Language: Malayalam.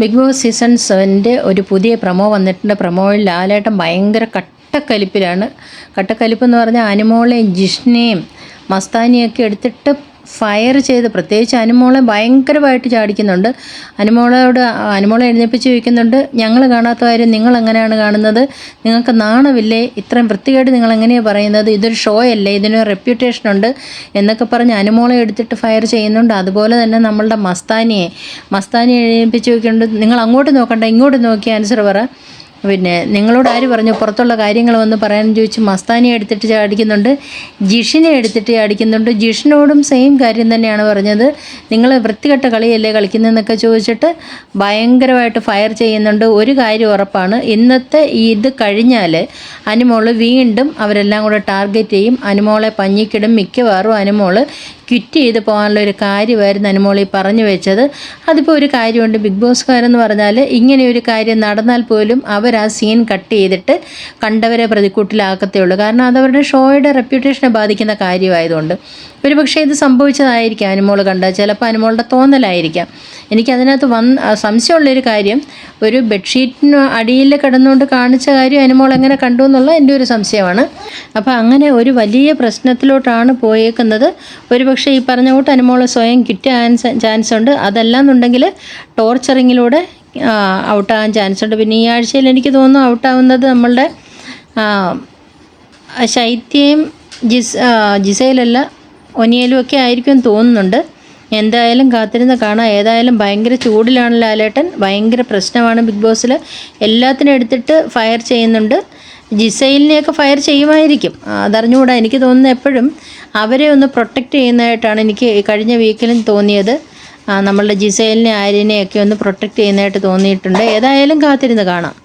ബിഗ് ബോസ് സീസൺ 7 ഒരു പുതിയ പ്രൊമോ വന്നിട്ടുണ്ട്. പ്രൊമോയിൽ ലാലേട്ടൻ ഭയങ്കര കട്ടക്കലിപ്പിലാണ്. കട്ടക്കലിപ്പെന്ന് പറഞ്ഞാൽ അനുമോളെയും ജിഷ്ണയും മസ്താനിയൊക്കെ എടുത്തിട്ട് ഫയർ ചെയ്ത്, പ്രത്യേകിച്ച് അനുമോളെ ഭയങ്കരമായിട്ട് ചാടിക്കുന്നുണ്ട്. അനുമോളെ എഴുന്നേൽപ്പിച്ച് ചോദിക്കുന്നുണ്ട്, ഞങ്ങൾ കാണാത്ത കാര്യം നിങ്ങൾ എങ്ങനെയാണ് കാണുന്നത്? നിങ്ങൾക്ക് നാണമില്ലേ? ഇത്രയും വൃത്തികേട് നിങ്ങൾ എങ്ങനെയാണ് പറയുന്നത്? ഇതൊരു ഷോ അല്ലേ? ഇതിനൊരു റെപ്യൂട്ടേഷൻ ഉണ്ട് എന്നൊക്കെ പറഞ്ഞ് അനുമോളെ എടുത്തിട്ട് ഫയർ ചെയ്യുന്നുണ്ട്. അതുപോലെ തന്നെ നമ്മളുടെ മസ്താനിയെ എഴുന്നേൽപ്പിച്ച് ചോദിക്കുന്നുണ്ട്, നിങ്ങൾ അങ്ങോട്ട് നോക്കണ്ട ഇങ്ങോട്ട് നോക്കി ആൻസർ പറ. പിന്നെ നിങ്ങളോട് ആര് പറഞ്ഞു പുറത്തുള്ള കാര്യങ്ങൾ വന്ന് പറയാൻ ചോദിച്ച് മസ്താനിയെ എടുത്തിട്ട് ചാടിക്കുന്നുണ്ട്. ജിഷിനെ എടുത്തിട്ട് ചാടിക്കുന്നുണ്ട്. ജിഷിനോടും സെയിം കാര്യം തന്നെയാണ് പറഞ്ഞത്. നിങ്ങൾ വൃത്തികെട്ട കളിയല്ലേ കളിക്കുന്നതെന്നൊക്കെ ചോദിച്ചിട്ട് ഭയങ്കരമായിട്ട് ഫയർ ചെയ്യുന്നുണ്ട്. ഒരു കാര്യം ഉറപ്പാണ്, ഇന്നത്തെ ഇത് കഴിഞ്ഞാൽ അനുമോൾ വീണ്ടും അവരെല്ലാം കൂടെ ടാർഗറ്റ് ചെയ്യും. അനുമോളെ പഞ്ഞിക്കിടും. മിക്കവാറും അനുമോൾ ക്വിറ്റ് ചെയ്ത് പോകാനുള്ള ഒരു കാര്യമായിരുന്നു അനുമോളി പറഞ്ഞു വെച്ചത്. അതിപ്പോൾ ഒരു കാര്യമുണ്ട്, ബിഗ് ബോസ്കാരെന്ന് പറഞ്ഞാൽ ഇങ്ങനെ ഒരു കാര്യം നടന്നാൽ പോലും അവർ ആ സീൻ കട്ട് ചെയ്തിട്ട് കണ്ടവരെ പ്രതിക്കൂട്ടിലാക്കത്തേ ഉള്ളൂ. കാരണം അതവരുടെ ഷോയുടെ റെപ്യൂട്ടേഷനെ ബാധിക്കുന്ന കാര്യമായതുകൊണ്ട്. ഒരു പക്ഷേ ഇത് സംഭവിച്ചതായിരിക്കാം അനുമോൾ കണ്ടത്, ചിലപ്പോൾ അനുമോളുടെ തോന്നലായിരിക്കാം. എനിക്കതിനകത്ത് സംശയമുള്ളൊരു കാര്യം, ഒരു ബെഡ്ഷീറ്റിന് അടിയിൽ കിടന്നുകൊണ്ട് കാണിച്ച കാര്യം അനുമോൾ എങ്ങനെ കണ്ടു എന്നുള്ള എൻ്റെ ഒരു സംശയമാണ്. അപ്പോൾ അങ്ങനെ ഒരു വലിയ പ്രശ്നത്തിലോട്ടാണ് പോയേക്കുന്നത്. ഒരുപക്ഷെ ഈ പറഞ്ഞ കൂട്ട് അനുമോൾ സ്വയം കിട്ടാൻ ചാൻസ് ഉണ്ട്. അതല്ലാന്നുണ്ടെങ്കിൽ ടോർച്ചറിങ്ങിലൂടെ ഔട്ടാകാൻ ചാൻസ് ഉണ്ട്. പിന്നെ ഈ ആഴ്ചയിൽ എനിക്ക് തോന്നുന്നു ഔട്ടാവുന്നത് നമ്മളുടെ ശൈത്യയും ജിസയിലല്ല ഒനിയലും ഒക്കെ ആയിരിക്കും തോന്നുന്നുണ്ട്. എന്തായാലും കാത്തിരുന്ന് കാണാം. ഏതായാലും ഭയങ്കര ചൂടിലാണ് ലാലേട്ടൻ. ഭയങ്കര പ്രശ്നമാണ് ബിഗ് ബോസിൽ. എല്ലാത്തിനും എടുത്തിട്ട് ഫയർ ചെയ്യുന്നുണ്ട്. ജിസൈലിനെയൊക്കെ ഫയർ ചെയ്യുമായിരിക്കും, അതറിഞ്ഞുകൂടാ. എനിക്ക് തോന്നുന്നത് എപ്പോഴും അവരെ ഒന്ന് പ്രൊട്ടക്റ്റ് ചെയ്യുന്നതായിട്ടാണ് എനിക്ക് കഴിഞ്ഞ വീക്കിലും തോന്നിയത്. നമ്മളുടെ ജിസൈലിനെ ആര്യനെയൊക്കെ ഒന്ന് പ്രൊട്ടക്റ്റ് ചെയ്യുന്നതായിട്ട് തോന്നിയിട്ടുണ്ട്. ഏതായാലും കാത്തിരുന്ന് കാണാം.